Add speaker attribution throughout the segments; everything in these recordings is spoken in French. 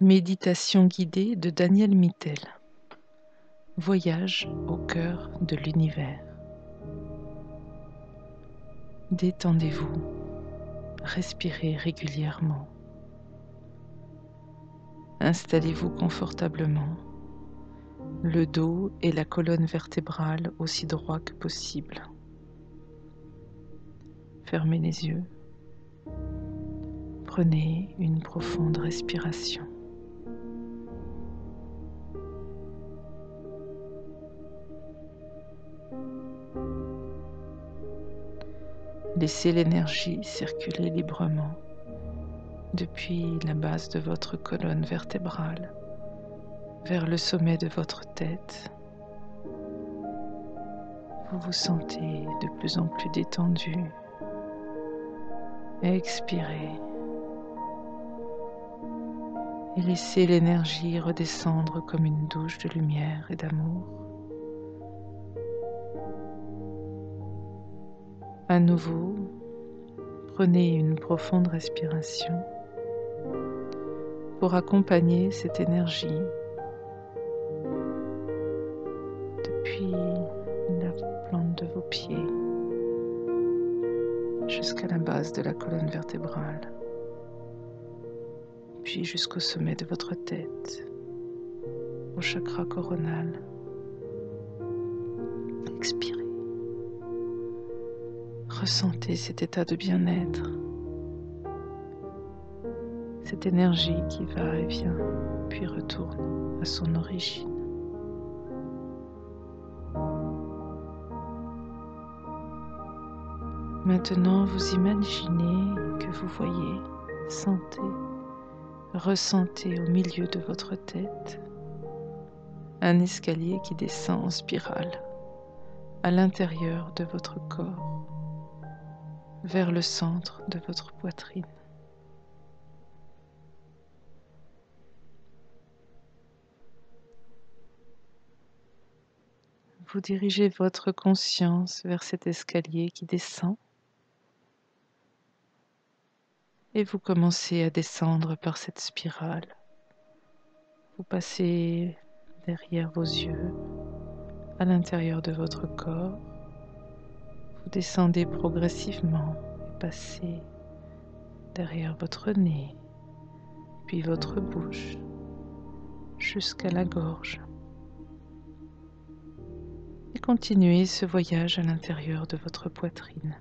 Speaker 1: Méditation guidée de Daniel Mittel. Voyage au cœur de l'univers. Détendez-vous, respirez régulièrement. Installez-vous confortablement, le dos et la colonne vertébrale aussi droits que possible. Fermez les yeux. Prenez une profonde respiration. Laissez l'énergie circuler librement depuis la base de votre colonne vertébrale vers le sommet de votre tête. Vous vous sentez de plus en plus détendu. Expirez et laissez l'énergie redescendre comme une douche de lumière et d'amour. À nouveau, prenez une profonde respiration pour accompagner cette énergie depuis la plante de vos pieds jusqu'à la base de la colonne vertébrale, puis jusqu'au sommet de votre tête, au chakra coronal. Expirez. Ressentez cet état de bien-être, cette énergie qui va et vient, puis retourne à son origine. Maintenant, vous imaginez que vous voyez, sentez, ressentez au milieu de votre tête un escalier qui descend en spirale à l'intérieur de votre corps, vers le centre de votre poitrine. Vous dirigez votre conscience vers cet escalier qui descend et vous commencez à descendre par cette spirale. Vous passez derrière vos yeux, à l'intérieur de votre corps. Vous descendez progressivement et passez derrière votre nez, puis votre bouche, jusqu'à la gorge. Et continuez ce voyage à l'intérieur de votre poitrine.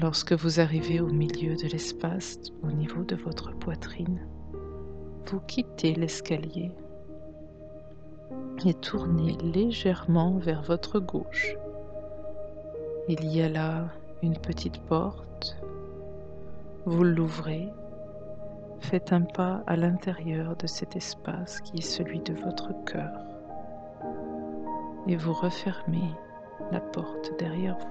Speaker 1: Lorsque vous arrivez au milieu de l'espace, au niveau de votre poitrine, vous quittez l'escalier et tournez légèrement vers votre gauche. Il y a là une petite porte. Vous l'ouvrez, faites un pas à l'intérieur de cet espace qui est celui de votre cœur et vous refermez la porte derrière vous.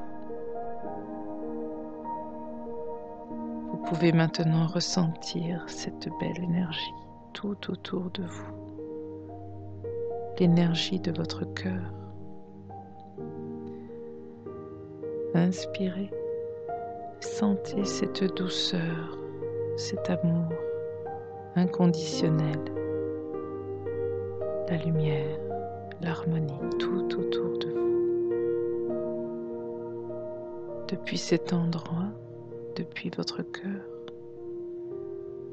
Speaker 1: Vous pouvez maintenant ressentir cette belle énergie tout autour de vous, l'énergie de votre cœur. Inspirez, sentez cette douceur, cet amour inconditionnel, la lumière, l'harmonie tout autour de vous. Depuis cet endroit, depuis votre cœur,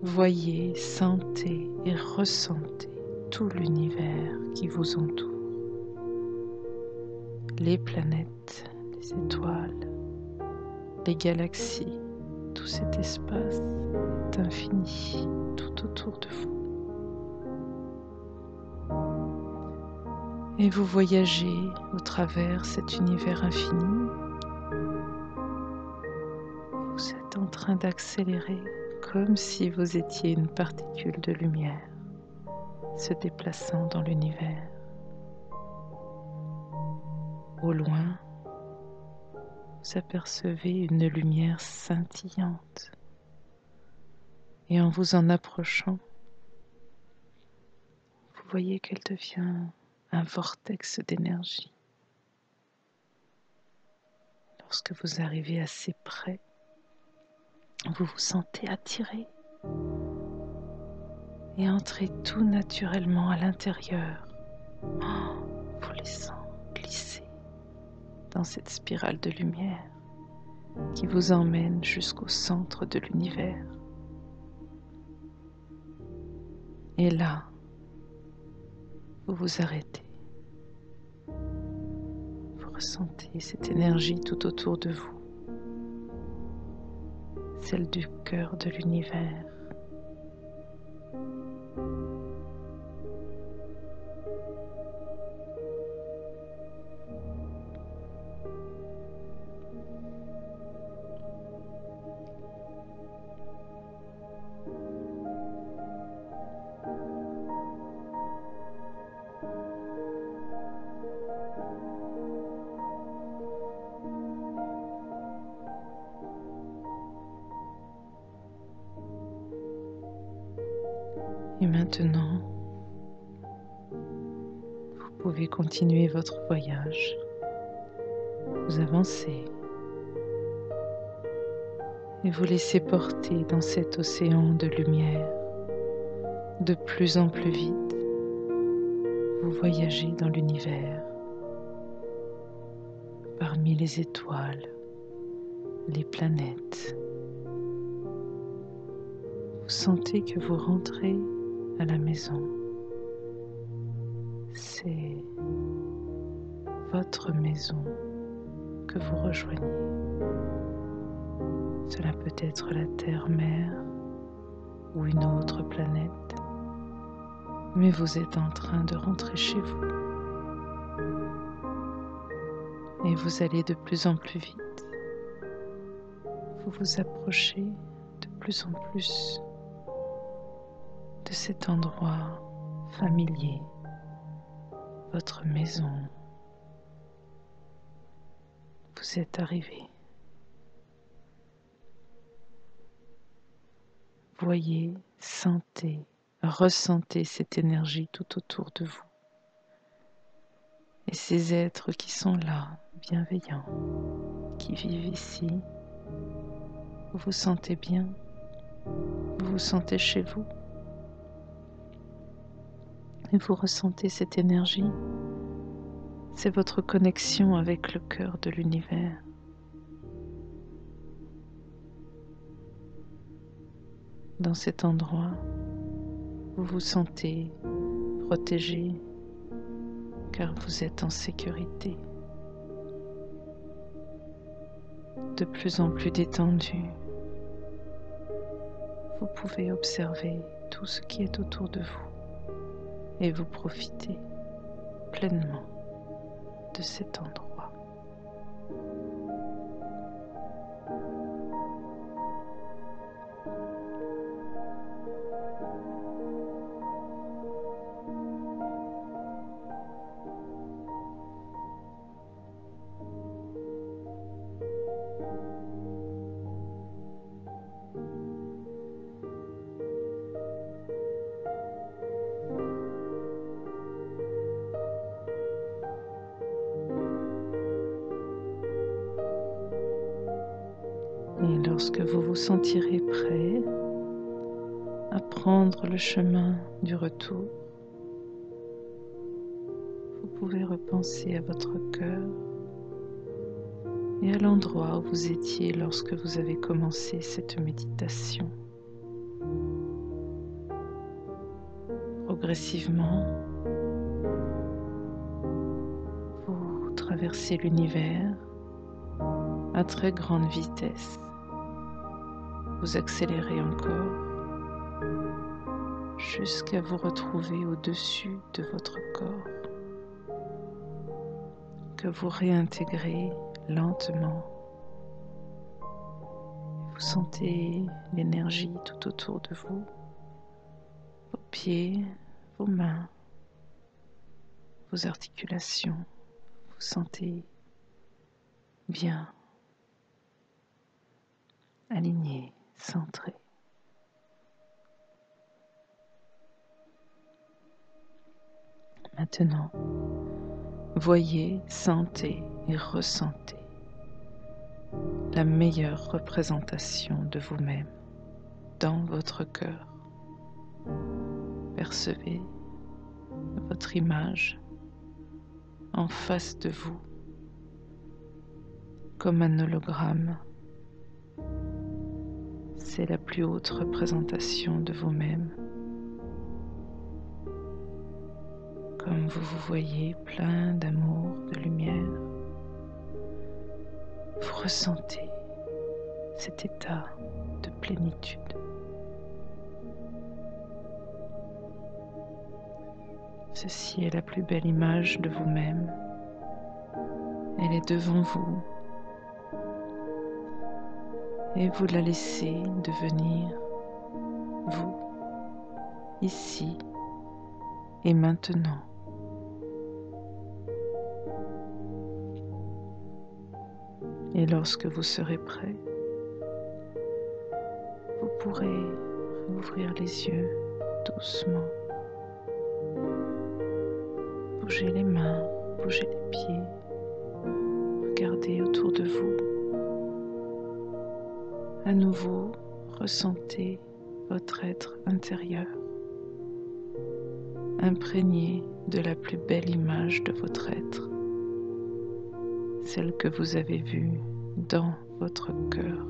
Speaker 1: voyez, sentez et ressentez tout l'univers qui vous entoure. Les planètes, les étoiles, les galaxies, tout cet espace est infini tout autour de vous. Et vous voyagez au travers cet univers infini. Vous êtes en train d'accélérer comme si vous étiez une particule de lumière se déplaçant dans l'univers. Au loin, vous apercevez une lumière scintillante et en vous en approchant, vous vous voyez qu'elle devient un vortex d'énergie. Lorsque vous arrivez assez près, vous vous sentez attiré et entrez tout naturellement à l'intérieur, vous laissant glisser dans cette spirale de lumière qui vous emmène jusqu'au centre de l'univers. Et là, vous vous arrêtez. Vous ressentez cette énergie tout autour de vous, celle du cœur de l'univers. Et maintenant, vous pouvez continuer votre voyage. Vous avancez et vous laissez porter dans cet océan de lumière de plus en plus vite. Vous voyagez dans l'univers, parmi les étoiles, les planètes. Vous sentez que vous rentrez à la maison. C'est votre maison que vous rejoignez. Cela peut être la Terre-Mère ou une autre planète, mais vous êtes en train de rentrer chez vous. Et vous allez de plus en plus vite. Vous vous approchez de plus en plus de cet endroit familier, votre maison. Vous êtes arrivé. Voyez, sentez, ressentez cette énergie tout autour de vous. Et ces êtres qui sont là, bienveillants, qui vivent ici, vous vous sentez bien, vous vous sentez chez vous. Et vous ressentez cette énergie. C'est votre connexion avec le cœur de l'univers. Dans cet endroit, vous vous sentez protégé car vous êtes en sécurité. De plus en plus détendu, vous pouvez observer tout ce qui est autour de vous et vous profitez pleinement de cet endroit. Et lorsque vous vous sentirez prêt à prendre le chemin du retour, vous pouvez repenser à votre cœur et à l'endroit où vous étiez lorsque vous avez commencé cette méditation. Progressivement, vous traversez l'univers à très grande vitesse. Vous accélérez encore jusqu'à vous retrouver au-dessus de votre corps, que vous réintégrez lentement. Vous sentez l'énergie tout autour de vous, vos pieds, vos mains, vos articulations. Vous sentez bien, aligné, centré. Maintenant, voyez, sentez et ressentez la meilleure représentation de vous-même dans votre cœur. Percevez votre image en face de vous comme un hologramme. C'est la plus haute représentation de vous-même. Comme vous vous voyez plein d'amour, de lumière, vous ressentez cet état de plénitude. Ceci est la plus belle image de vous-même. Elle est devant vous et vous la laissez devenir vous, ici et maintenant. Et lorsque vous serez prêt, vous pourrez ouvrir les yeux doucement. Bougez les mains, bougez les pieds, regardez autour de vous. À nouveau, ressentez votre être intérieur, imprégné de la plus belle image de votre être, celle que vous avez vue dans votre cœur.